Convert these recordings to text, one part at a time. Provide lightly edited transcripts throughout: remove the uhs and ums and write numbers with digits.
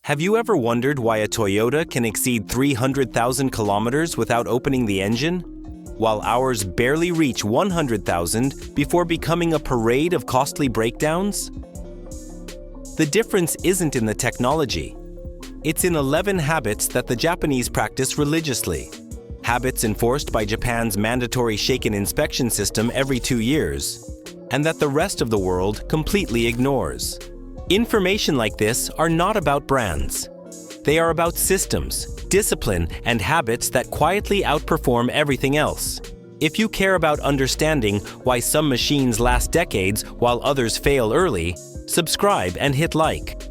Have you ever wondered why a Toyota can exceed 300,000 kilometers without opening the engine, while ours barely reach 100,000 before becoming a parade of costly breakdowns? The difference isn't in the technology. It's in 11 habits that the Japanese practice religiously. Habits enforced by Japan's mandatory shaken inspection system every 2 years, and that the rest of the world completely ignores. Information like this are not about brands. They are about systems, discipline, and habits that quietly outperform everything else. If you care about understanding why some machines last decades while others fail early, subscribe and hit like.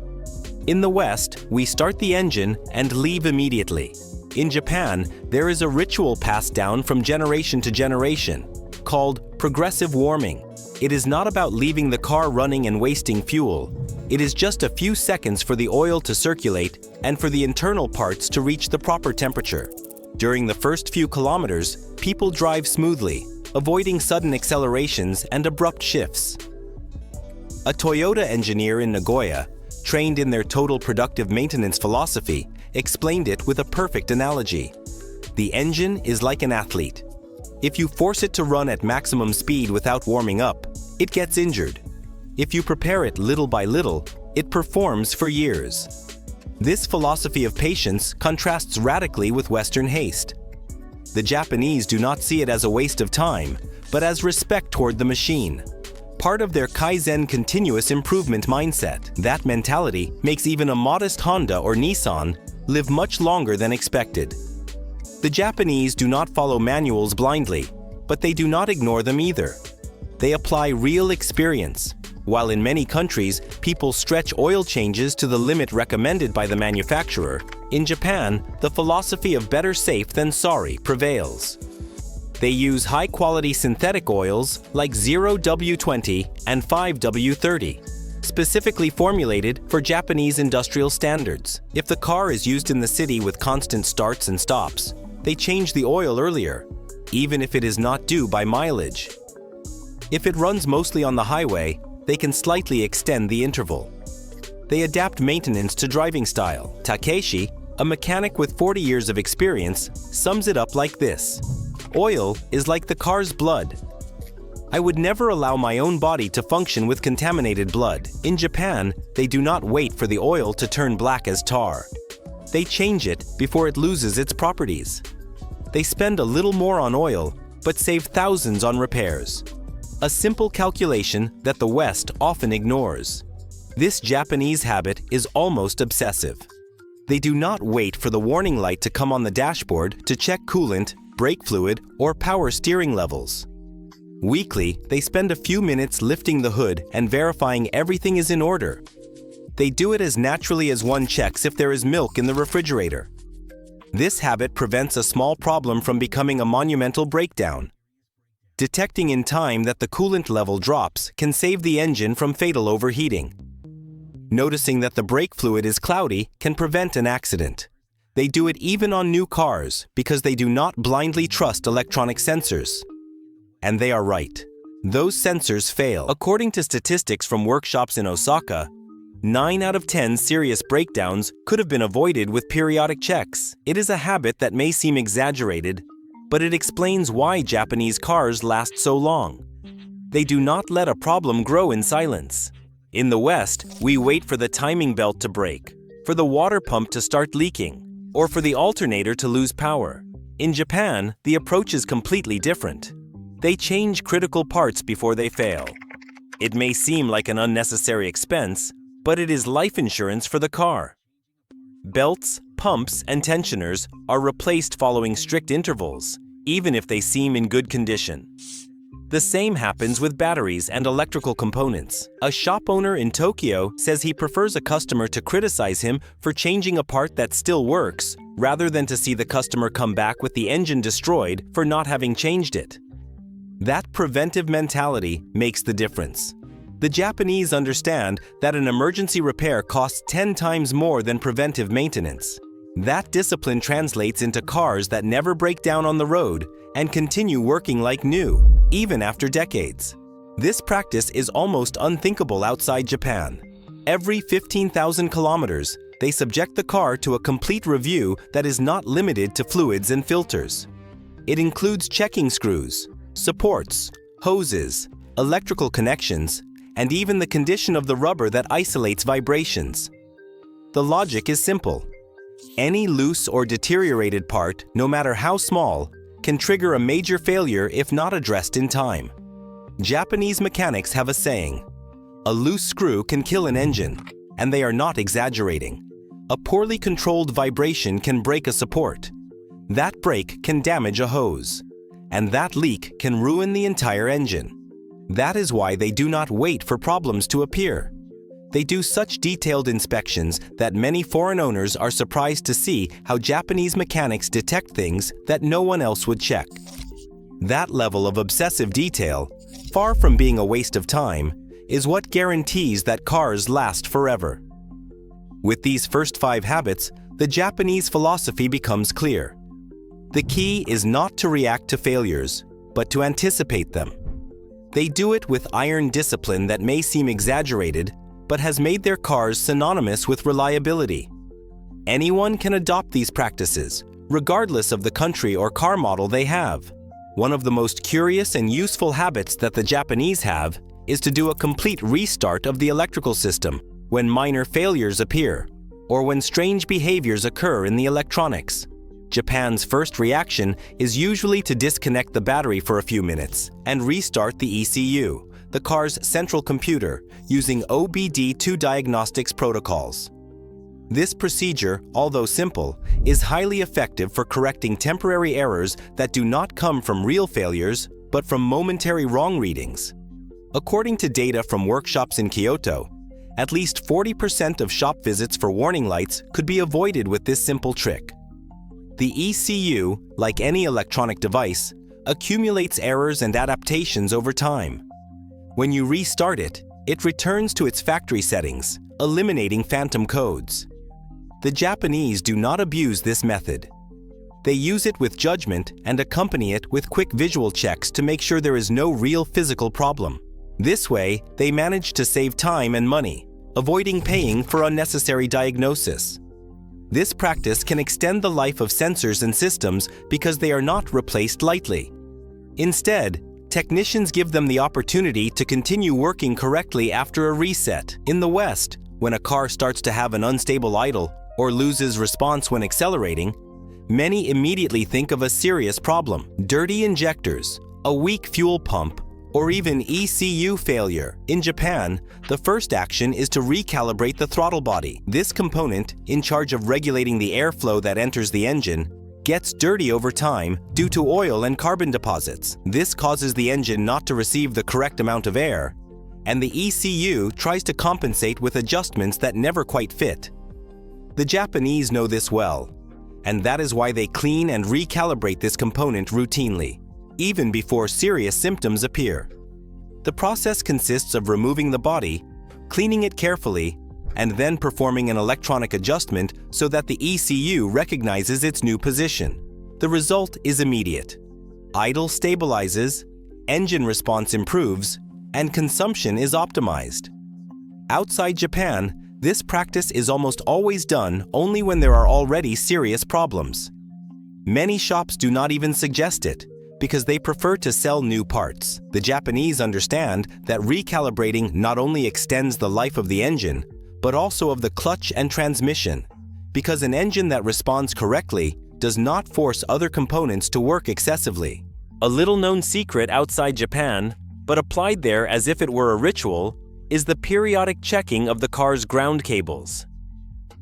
In the West, we start the engine and leave immediately. In Japan, there is a ritual passed down from generation to generation called progressive warming. It is not about leaving the car running and wasting fuel. It is just a few seconds for the oil to circulate and for the internal parts to reach the proper temperature. During the first few kilometers, people drive smoothly, avoiding sudden accelerations and abrupt shifts. A Toyota engineer in Nagoya, trained in their total productive maintenance philosophy, explained it with a perfect analogy. The engine is like an athlete. If you force it to run at maximum speed without warming up, it gets injured. If you prepare it little by little, it performs for years. This philosophy of patience contrasts radically with Western haste. The Japanese do not see it as a waste of time, but as respect toward the machine. Part of their Kaizen continuous improvement mindset. That mentality makes even a modest Honda or Nissan live much longer than expected. The Japanese do not follow manuals blindly, but they do not ignore them either. They apply real experience. While in many countries, people stretch oil changes to the limit recommended by the manufacturer, in Japan, the philosophy of better safe than sorry prevails. They use high-quality synthetic oils like 0W20 and 5W30, specifically formulated for Japanese industrial standards. If the car is used in the city with constant starts and stops, they change the oil earlier, even if it is not due by mileage. If it runs mostly on the highway, they can slightly extend the interval. They adapt maintenance to driving style. Takeshi, a mechanic with 40 years of experience, sums it up like this: oil is like the car's blood. I would never allow my own body to function with contaminated blood. In Japan, they do not wait for the oil to turn black as tar. They change it before it loses its properties. They spend a little more on oil, but save thousands on repairs. A simple calculation that the West often ignores. This Japanese habit is almost obsessive. They do not wait for the warning light to come on the dashboard to check coolant, brake fluid, or power steering levels. Weekly, they spend a few minutes lifting the hood and verifying everything is in order. They do it as naturally as one checks if there is milk in the refrigerator. This habit prevents a small problem from becoming a monumental breakdown. Detecting in time that the coolant level drops can save the engine from fatal overheating. Noticing that the brake fluid is cloudy can prevent an accident. They do it even on new cars because they do not blindly trust electronic sensors. And they are right. Those sensors fail. According to statistics from workshops in Osaka, 9 out of 10 serious breakdowns could have been avoided with periodic checks. It is a habit that may seem exaggerated, but it explains why Japanese cars last so long. They do not let a problem grow in silence. In the West, we wait for the timing belt to break, for the water pump to start leaking, or for the alternator to lose power. In Japan, the approach is completely different. They change critical parts before they fail. It may seem like an unnecessary expense, but it is life insurance for the car. Belts, pumps, and tensioners are replaced following strict intervals, even if they seem in good condition. The same happens with batteries and electrical components. A shop owner in Tokyo says he prefers a customer to criticize him for changing a part that still works, rather than to see the customer come back with the engine destroyed for not having changed it. That preventive mentality makes the difference. The Japanese understand that an emergency repair costs 10 times more than preventive maintenance. That discipline translates into cars that never break down on the road and continue working like new, even after decades. This practice is almost unthinkable outside Japan. Every 15,000 kilometers, they subject the car to a complete review that is not limited to fluids and filters. It includes checking screws, supports, hoses, electrical connections, and even the condition of the rubber that isolates vibrations. The logic is simple. Any loose or deteriorated part, no matter how small, can trigger a major failure if not addressed in time. Japanese mechanics have a saying, "A loose screw can kill an engine," and they are not exaggerating. A poorly controlled vibration can break a support. That break can damage a hose, and that leak can ruin the entire engine. That is why they do not wait for problems to appear. They do such detailed inspections that many foreign owners are surprised to see how Japanese mechanics detect things that no one else would check. That level of obsessive detail, far from being a waste of time, is what guarantees that cars last forever. With these first 5 habits, the Japanese philosophy becomes clear. The key is not to react to failures, but to anticipate them. They do it with iron discipline that may seem exaggerated, but has made their cars synonymous with reliability. Anyone can adopt these practices, regardless of the country or car model they have. One of the most curious and useful habits that the Japanese have is to do a complete restart of the electrical system when minor failures appear, or when strange behaviors occur in the electronics. Japan's first reaction is usually to disconnect the battery for a few minutes and restart the ECU, the car's central computer, using OBD2 diagnostics protocols. This procedure, although simple, is highly effective for correcting temporary errors that do not come from real failures, but from momentary wrong readings. According to data from workshops in Kyoto, at least 40% of shop visits for warning lights could be avoided with this simple trick. The ECU, like any electronic device, accumulates errors and adaptations over time. When you restart it, it returns to its factory settings, eliminating phantom codes. The Japanese do not abuse this method. They use it with judgment and accompany it with quick visual checks to make sure there is no real physical problem. This way, they manage to save time and money, avoiding paying for unnecessary diagnosis. This practice can extend the life of sensors and systems because they are not replaced lightly. Instead, technicians give them the opportunity to continue working correctly after a reset. In the West, when a car starts to have an unstable idle or loses response when accelerating, many immediately think of a serious problem: dirty injectors, a weak fuel pump, or even ECU failure. In Japan, the first action is to recalibrate the throttle body. This component, in charge of regulating the airflow that enters the engine, gets dirty over time due to oil and carbon deposits. This causes the engine not to receive the correct amount of air, and the ECU tries to compensate with adjustments that never quite fit. The Japanese know this well, and that is why they clean and recalibrate this component routinely, even before serious symptoms appear. The process consists of removing the body, cleaning it carefully, and then performing an electronic adjustment so that the ECU recognizes its new position. The result is immediate. Idle stabilizes, engine response improves, and consumption is optimized. Outside Japan, this practice is almost always done only when there are already serious problems. Many shops do not even suggest it, because they prefer to sell new parts. The Japanese understand that recalibrating not only extends the life of the engine, but also of the clutch and transmission, because an engine that responds correctly does not force other components to work excessively. A little-known secret outside Japan, but applied there as if it were a ritual, is the periodic checking of the car's ground cables.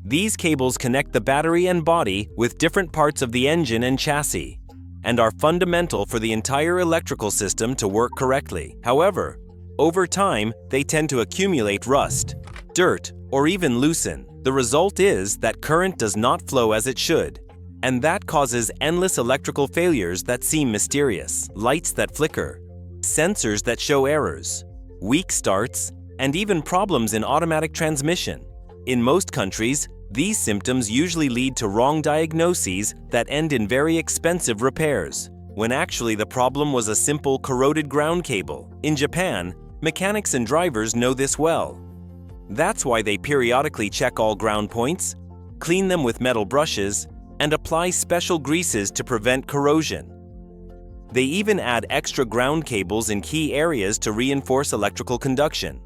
These cables connect the battery and body with different parts of the engine and chassis, and are fundamental for the entire electrical system to work correctly. However, over time, they tend to accumulate rust, dirt, or even loosen. The result is that current does not flow as it should, and that causes endless electrical failures that seem mysterious. Lights that flicker, sensors that show errors, weak starts, and even problems in automatic transmission. In most countries, these symptoms usually lead to wrong diagnoses that end in very expensive repairs, when actually the problem was a simple corroded ground cable. In Japan, mechanics and drivers know this well. That's why they periodically check all ground points, clean them with metal brushes, and apply special greases to prevent corrosion. They even add extra ground cables in key areas to reinforce electrical conduction.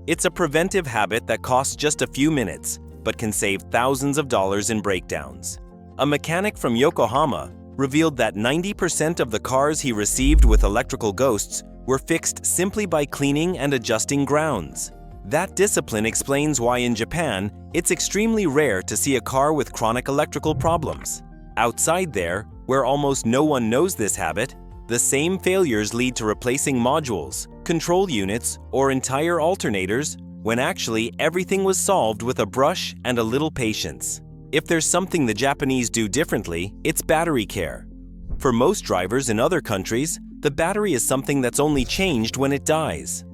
It's a preventive habit that costs just a few minutes, but can save thousands of dollars in breakdowns. A mechanic from Yokohama revealed that 90% of the cars he received with electrical ghosts were fixed simply by cleaning and adjusting grounds. That discipline explains why in Japan, it's extremely rare to see a car with chronic electrical problems. Outside there, where almost no one knows this habit, the same failures lead to replacing modules, control units, or entire alternators, when actually everything was solved with a brush and a little patience. If there's something the Japanese do differently, it's battery care. For most drivers in other countries, the battery is something that's only changed when it dies.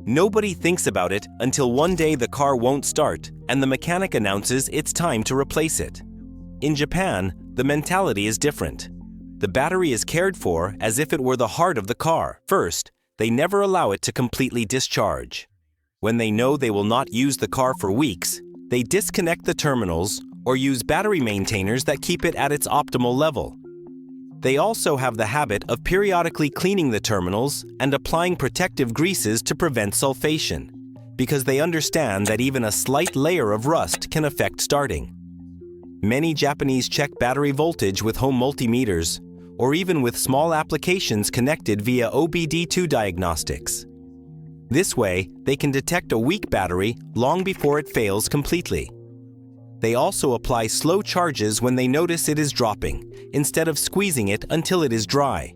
Nobody thinks about it until one day the car won't start and the mechanic announces it's time to replace it. In Japan, the mentality is different. The battery is cared for as if it were the heart of the car. First, they never allow it to completely discharge. When they know they will not use the car for weeks, they disconnect the terminals or use battery maintainers that keep it at its optimal level. They also have the habit of periodically cleaning the terminals and applying protective greases to prevent sulfation, because they understand that even a slight layer of rust can affect starting. Many Japanese check battery voltage with home multimeters, or even with small applications connected via OBD2 diagnostics. This way, they can detect a weak battery long before it fails completely. They also apply slow charges when they notice it is dropping, instead of squeezing it until it is dry.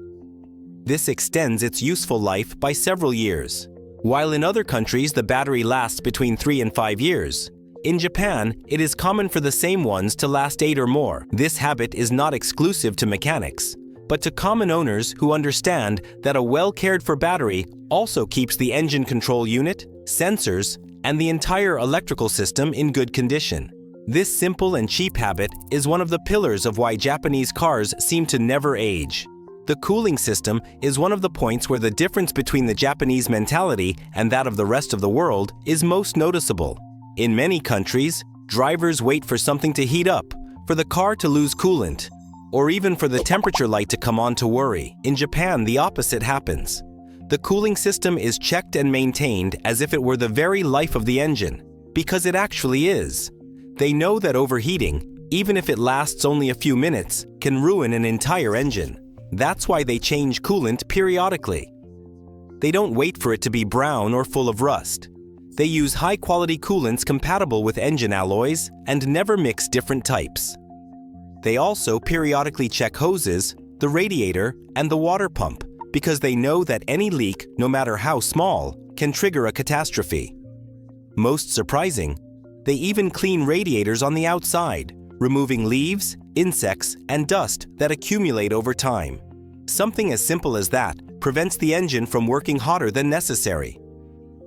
This extends its useful life by several years. While in other countries the battery lasts between 3 and 5 years, in Japan it is common for the same ones to last 8 or more. This habit is not exclusive to mechanics, but to common owners who understand that a well-cared-for battery also keeps the engine control unit, sensors, and the entire electrical system in good condition. This simple and cheap habit is one of the pillars of why Japanese cars seem to never age. The cooling system is one of the points where the difference between the Japanese mentality and that of the rest of the world is most noticeable. In many countries, drivers wait for something to heat up, for the car to lose coolant, or even for the temperature light to come on to worry. In Japan, the opposite happens. The cooling system is checked and maintained as if it were the very life of the engine, because it actually is. They know that overheating, even if it lasts only a few minutes, can ruin an entire engine. That's why they change coolant periodically. They don't wait for it to be brown or full of rust. They use high-quality coolants compatible with engine alloys and never mix different types. They also periodically check hoses, the radiator, and the water pump, because they know that any leak, no matter how small, can trigger a catastrophe. Most surprising, they even clean radiators on the outside, removing leaves, insects, and dust that accumulate over time. Something as simple as that prevents the engine from working hotter than necessary.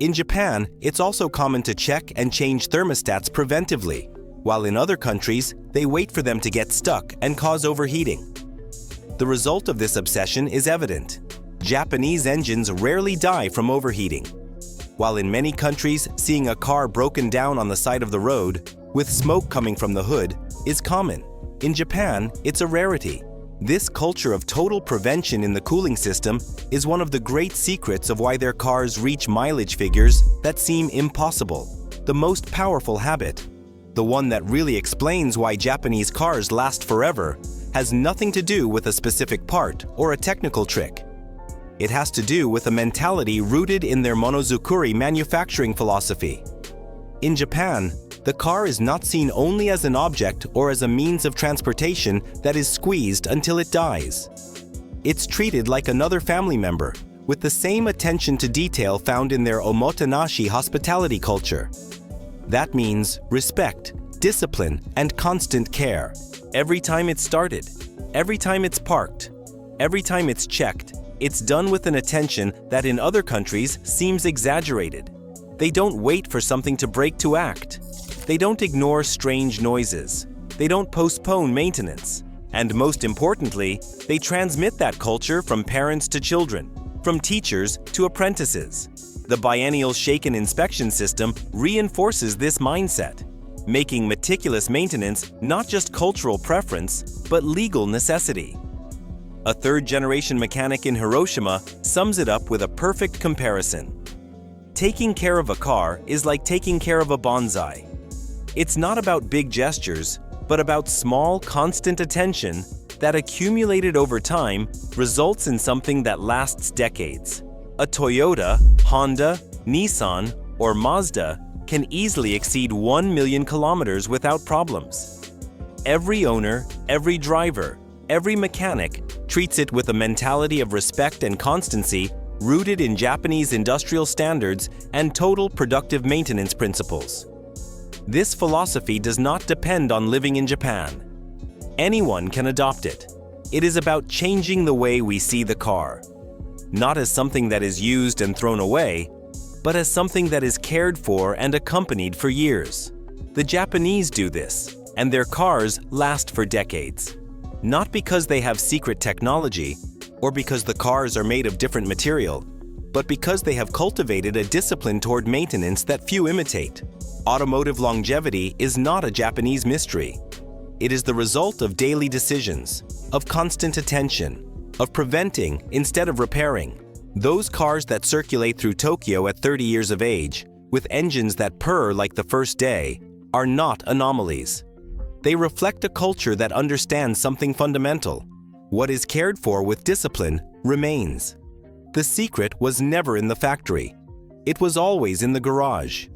In Japan, it's also common to check and change thermostats preventively, while in other countries, they wait for them to get stuck and cause overheating. The result of this obsession is evident. Japanese engines rarely die from overheating. While in many countries, seeing a car broken down on the side of the road, with smoke coming from the hood, is common. In Japan, it's a rarity. This culture of total prevention in the cooling system is one of the great secrets of why their cars reach mileage figures that seem impossible. The most powerful habit, the one that really explains why Japanese cars last forever, has nothing to do with a specific part or a technical trick. It has to do with a mentality rooted in their monozukuri manufacturing philosophy. In Japan, the car is not seen only as an object or as a means of transportation that is squeezed until it dies. It's treated like another family member, with the same attention to detail found in their omotenashi hospitality culture. That means respect, discipline, and constant care. Every time it's started, every time it's parked, every time it's checked, it's done with an attention that in other countries seems exaggerated. They don't wait for something to break to act. They don't ignore strange noises. They don't postpone maintenance. And most importantly, they transmit that culture from parents to children, from teachers to apprentices. The biennial shake-and inspection system reinforces this mindset. making meticulous maintenance not just cultural preference, but legal necessity. A third-generation mechanic in Hiroshima sums it up with a perfect comparison. Taking care of a car is like taking care of a bonsai. It's not about big gestures, but about small, constant attention that accumulated over time results in something that lasts decades. A Toyota, Honda, Nissan, or Mazda can easily exceed 1 million kilometers without problems. Every owner, every driver, every mechanic treats it with a mentality of respect and constancy rooted in Japanese industrial standards and total productive maintenance principles. This philosophy does not depend on living in Japan. Anyone can adopt it. It is about changing the way we see the car, not as something that is used and thrown away, but as something that is cared for and accompanied for years. The Japanese do this, and their cars last for decades. Not because they have secret technology, or because the cars are made of different material, but because they have cultivated a discipline toward maintenance that few imitate. Automotive longevity is not a Japanese mystery. It is the result of daily decisions, of constant attention, of preventing instead of repairing. Those cars that circulate through Tokyo at 30 years of age, with engines that purr like the first day, are not anomalies. They reflect a culture that understands something fundamental. What is cared for with discipline remains. The secret was never in the factory. It was always in the garage.